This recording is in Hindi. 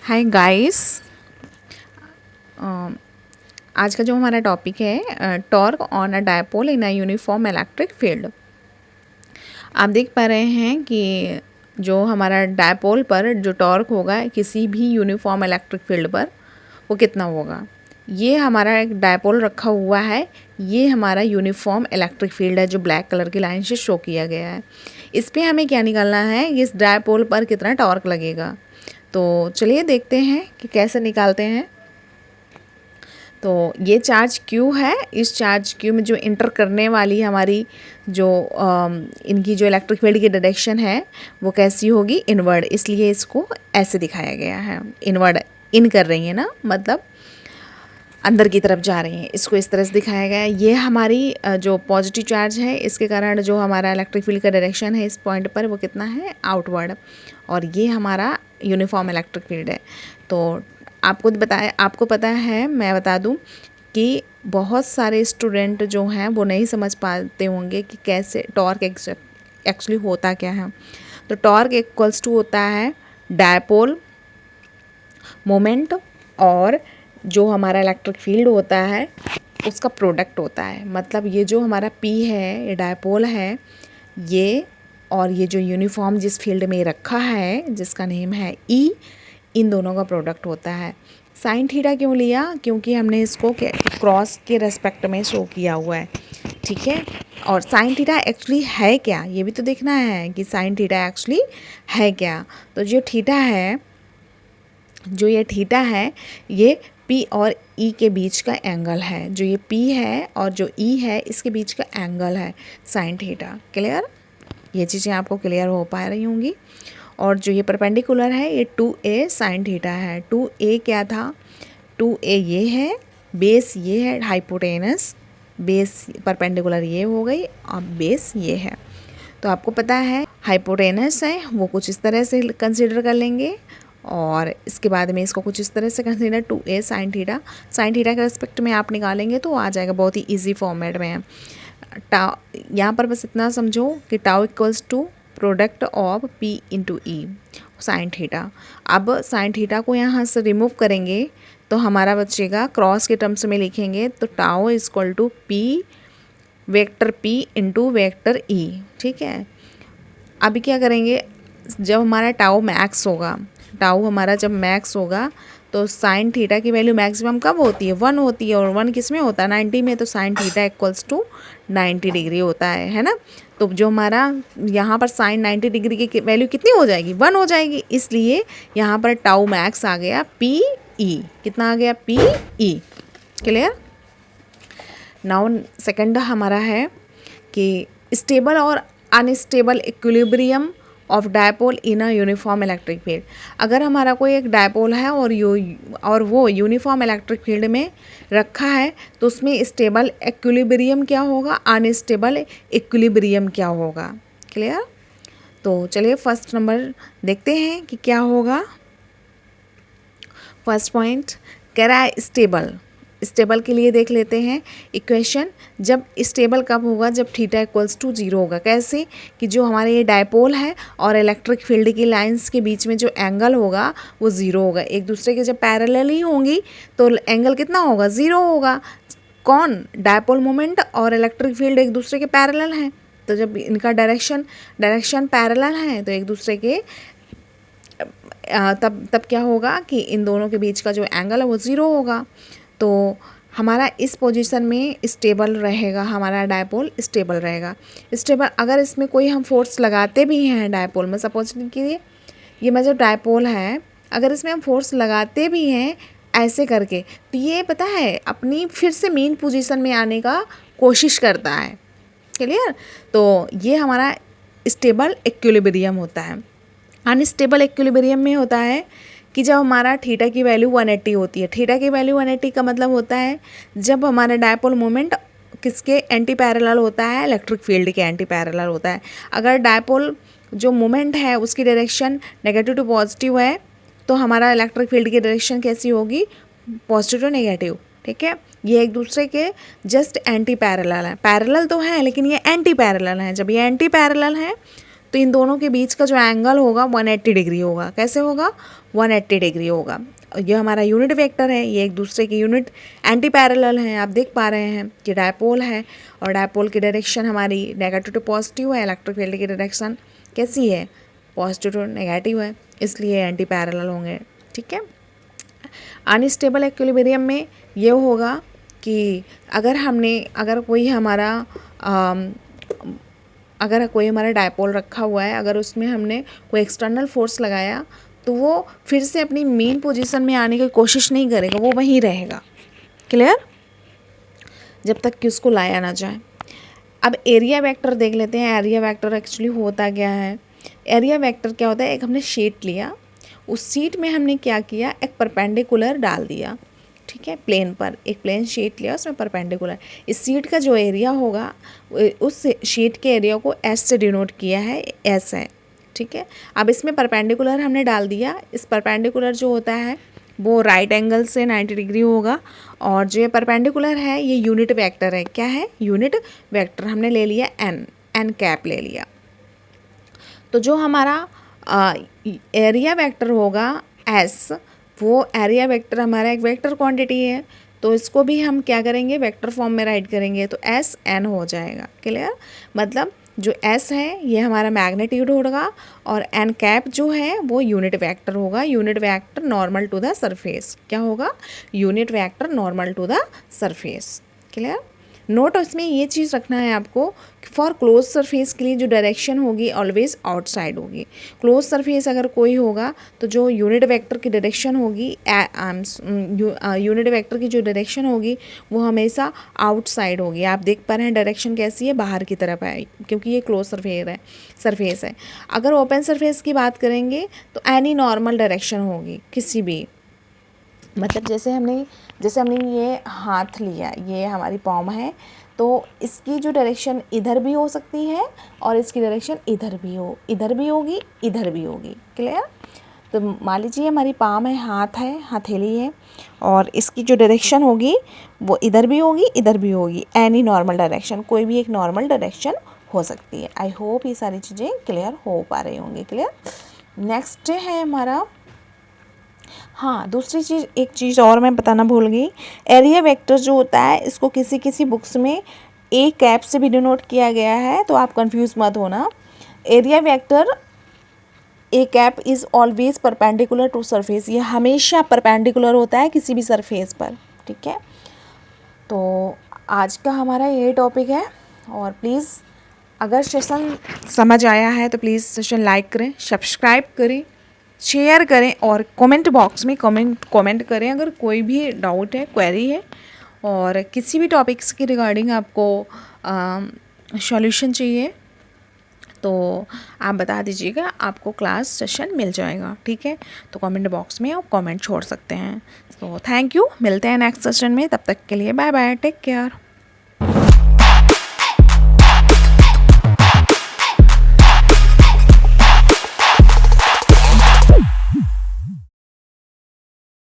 Hi guys. आज का जो हमारा टॉपिक है torque on a dipole in a uniform electric field. आप देख पा रहे हैं कि जो हमारा डायपोल पर जो टॉर्क होगा किसी भी यूनिफॉर्म इलेक्ट्रिक फील्ड पर वो कितना होगा। ये हमारा एक डायपोल रखा हुआ है, ये हमारा यूनिफॉर्म इलेक्ट्रिक फील्ड है जो ब्लैक कलर की लाइन से शो किया गया है। इस पे हमें क्या निकालना है, इस डायपोल पर कितना टॉर्क लगेगा। तो चलिए देखते हैं कि कैसे निकालते हैं। तो ये चार्ज Q है, इस चार्ज Q में जो इंटर करने वाली हमारी जो इनकी जो इलेक्ट्रिक फील्ड की डायरेक्शन है वो कैसी होगी, इनवर्ड, इसलिए इसको ऐसे दिखाया गया है। इनवर्ड इन कर रही है ना, मतलब अंदर की तरफ जा रही हैं, इसको इस तरह से दिखाया गया है। ये हमारी जो पॉजिटिव चार्ज है इसके कारण जो हमारा इलेक्ट्रिक फील्ड का डायरेक्शन है इस पॉइंट पर वो कितना है, आउटवर्ड, और ये हमारा यूनिफॉर्म इलेक्ट्रिक फील्ड है। तो आपको पता है, मैं बता दूं कि बहुत सारे स्टूडेंट जो हैं वो नहीं समझ पाते होंगे कि कैसे टॉर्क एक्चुअली होता क्या है। तो टॉर्क इक्वल्स टू होता है डायपोल मोमेंट और जो हमारा इलेक्ट्रिक फील्ड होता है उसका प्रोडक्ट होता है। मतलब ये जो हमारा P है, ये डायपोल है, ये और ये जो यूनिफॉर्म जिस फील्ड में रखा है जिसका नेम है E, इन दोनों का प्रोडक्ट होता है। साइन थीटा क्यों लिया, क्योंकि हमने इसको क्रॉस के रेस्पेक्ट में शो किया हुआ है, ठीक है। और साइन थीटा एक्चुअली है क्या, ये भी तो देखना है कि साइन थीटा एक्चुअली है क्या। तो जो थीटा है, जो ये थीटा है, ये P और E के बीच का एंगल है। जो ये P है और जो E है इसके बीच का एंगल है साइन थीटा। क्लियर, ये चीज़ें आपको क्लियर हो पा रही होंगी। और जो ये परपेंडिकुलर है ये 2a साइन थीटा है। 2a क्या था, 2a ये है, बेस ये है, हाइपोटेनस बेस परपेंडिकुलर ये हो गई और बेस ये है। तो आपको पता है हाइपोटेनस है वो कुछ इस तरह से कंसीडर कर लेंगे और इसके बाद में इसको कुछ इस तरह से consider 2a sine theta. Sine theta के रेस्पेक्ट में आप निकालेंगे तो आ जाएगा, बहुत ही ईजी फॉर्मेट में है। यहाँ पर बस इतना समझो कि tau equals to product of P into E sine theta. अब साइन थीटा को यहाँ से रिमूव करेंगे तो हमारा बचेगा, क्रॉस के टर्म्स में लिखेंगे तो tau is equal to P vector P into vector E, ठीक है। अभी क्या करेंगे, जब हमारा टाउ मैक्स होगा, टाउ हमारा जब मैक्स होगा तो साइन थीटा की वैल्यू मैक्सिमम कब होती है, 1 होती है, और 1 किस में होता है, 90 में। तो sine theta equals to 90 degree होता है ना। तो जो हमारा यहाँ पर साइन 90 डिग्री की वैल्यू कितनी हो जाएगी, 1 हो जाएगी, इसलिए यहाँ पर टाउ मैक्स आ गया P E। कितना आ गया, P E। Clear. Now second हमारा है कि स्टेबल और unstable equilibrium of dipole in a uniform electric field. अगर हमारा कोई एक डायपोल है और वो यूनिफॉर्म इलेक्ट्रिक फील्ड में रखा है तो उसमें स्टेबल इक्विलिब्रियम क्या होगा, अनस्टेबल इक्विलिब्रियम क्या होगा। क्लियर। तो चलिए फर्स्ट नंबर देखते हैं कि क्या होगा। फर्स्ट पॉइंट कह रहा है स्टेबल। स्टेबल के लिए देख लेते हैं इक्वेशन। जब स्टेबल कब होगा, जब थीटा इक्वल्स टू 0 होगा। कैसे, कि जो हमारे ये डायपोल है और इलेक्ट्रिक फील्ड की लाइंस के बीच में जो एंगल होगा वो 0 होगा। एक दूसरे के जब पैरेलल ही होंगी तो एंगल कितना होगा, 0 होगा। कौन, डायपोल मोमेंट और इलेक्ट्रिक फील्ड एक दूसरे के पैरेलल हैं, तो जब इनका डायरेक्शन पैरेलल है तो एक दूसरे के तब क्या होगा कि इन दोनों के बीच का जो एंगल है वो 0 होगा। तो हमारा इस पोजीशन में स्टेबल रहेगा, हमारा डायपोल स्टेबल रहेगा। स्टेबल अगर इसमें कोई हम फोर्स लगाते भी हैं डायपोल में, सपोज कीजिए ये मेरा जो डायपोल है, अगर इसमें हम फोर्स लगाते भी हैं ऐसे करके तो ये पता है अपनी फिर से मेन पोजीशन में आने का कोशिश करता है। क्लियर। तो ये हमारा स्टेबल इक्विलिब्रियम होता है। अनस्टेबल इक्विलिब्रियम में होता है कि जब हमारा थीटा की वैल्यू 180 होती है। थीटा की वैल्यू 180 का मतलब होता है जब हमारा डायपोल मोमेंट किसके एंटी पैरेलल होता है, इलेक्ट्रिक फील्ड के एंटी पैरेलल होता है। अगर डायपोल जो मोमेंट है उसकी डायरेक्शन नेगेटिव टू पॉजिटिव है तो हमारा इलेक्ट्रिक फील्ड की डायरेक्शन कैसी होगी, पॉजिटिव टू नेगेटिव, ठीक है। ये एक दूसरे के जस्ट एंटी पैरेलल है। पैरेलल तो है लेकिन ये एंटी पैरेलल है। जब ये एंटी पैरेलल है तो इन दोनों के बीच का जो एंगल होगा 180 डिग्री होगा। कैसे होगा? 180 डिग्री होगा। ये हमारा यूनिट वेक्टर है, ये एक दूसरे के यूनिट एंटी पैरेलल हैं। आप देख पा रहे हैं कि डायपोल है और डायपोल की डायरेक्शन हमारी नेगेटिव टू पॉजिटिव है। इलेक्ट्रिक फील्ड की डायरेक्शन कैसी है? पॉजिटिव टू नेगेटिव है, इसलिए एंटी पैरेलल होंगे। ठीक है। अनस्टेबल इक्विलिब्रियम में ये होगा कि अगर कोई हमारा डायपोल रखा हुआ है, अगर उसमें हमने कोई एक्सटर्नल फोर्स लगाया तो वो फिर से अपनी मेन पोजीशन में आने की कोशिश नहीं करेगा, वो वहीं रहेगा। क्लियर? जब तक कि उसको लाया ना जाए। अब एरिया वेक्टर देख लेते हैं। एरिया वेक्टर एक्चुअली होता क्या है? एरिया वेक्टर क्या होता है? एक हमने शीट लिया, उस शीट में हमने क्या किया? एक परपेंडिकुलर डाल दिया। ठीक है, प्लेन पर एक प्लेन शीट लिया, उसमें परपेंडिकुलर। इस शीट का जो एरिया होगा उस शीट के एरिया को एस से डिनोट किया है, एस है। ठीक है। अब इसमें परपेंडिकुलर हमने डाल दिया। इस परपेंडिकुलर जो होता है वो राइट एंगल से 90 डिग्री होगा, और जो ये परपेंडिकुलर है ये यूनिट वेक्टर है। क्या है? Unit vector. हमने ले लिया एन कैप ले लिया। तो जो हमारा एरिया वेक्टर होगा एस, वो एरिया वेक्टर हमारा एक वेक्टर क्वांटिटी है, तो इसको भी हम क्या करेंगे? वेक्टर फॉर्म में राइट करेंगे, तो एस एन हो जाएगा। क्लियर? मतलब जो एस है ये हमारा मैग्नीट्यूड होगा, और एन कैप जो है वो यूनिट वेक्टर होगा। Unit vector normal to the surface. क्या होगा? Unit vector normal to the surface. Clear? Note इसमें ये चीज़ रखना है आपको, फॉर क्लोज सरफेस के लिए जो डायरेक्शन होगी ऑलवेज आउटसाइड होगी। क्लोज सरफेस अगर कोई होगा तो जो यूनिट वेक्टर की डायरेक्शन होगी, यूनिट वेक्टर की जो डायरेक्शन होगी वो हमेशा आउटसाइड होगी। आप देख पा रहे हैं डायरेक्शन कैसी है? बाहर की तरफ है, क्योंकि ये क्लोज सरफेस है। अगर ओपन सरफेस की बात करेंगे तो एनी नॉर्मल डायरेक्शन होगी, किसी भी, मतलब जैसे हमने ये हाथ लिया, ये हमारी पॉम है, तो इसकी जो डायरेक्शन इधर भी हो सकती है और इसकी डायरेक्शन इधर भी होगी, इधर भी होगी। क्लियर? तो मान लीजिए हमारी पाम है, हाथ है, हथेली है, और इसकी जो डायरेक्शन होगी वो इधर भी होगी, इधर भी होगी। एनी नॉर्मल डायरेक्शन, कोई भी एक नॉर्मल डायरेक्शन हो सकती है। आई होप ये सारी चीज़ें क्लियर हो पा रही होंगी। क्लियर? नेक्स्ट है हमारा, हाँ दूसरी चीज़, एक चीज़ और मैं बताना भूल गई। एरिया वेक्टर जो होता है इसको किसी बुक्स में ए कैप से भी डिनोट किया गया है, तो आप कंफ्यूज मत होना। Area vector A cap is always perpendicular to surface. ये हमेशा परपेंडिकुलर होता है किसी भी सरफेस पर। ठीक है, तो आज का हमारा यही टॉपिक है। और प्लीज़ अगर सेशन समझ आया है तो प्लीज़ सेशन लाइक करें, सब्सक्राइब करें, शेयर करें, और कमेंट बॉक्स में कमेंट करें अगर कोई भी डाउट है, क्वेरी है, और किसी भी टॉपिक्स के रिगार्डिंग आपको सॉल्यूशन चाहिए तो आप बता दीजिएगा, आपको क्लास सेशन मिल जाएगा। ठीक है, तो कमेंट बॉक्स में आप कमेंट छोड़ सकते हैं। तो थैंक यू, मिलते हैं नेक्स्ट सेशन में, तब तक के लिए बाय बाय, टेक केयर।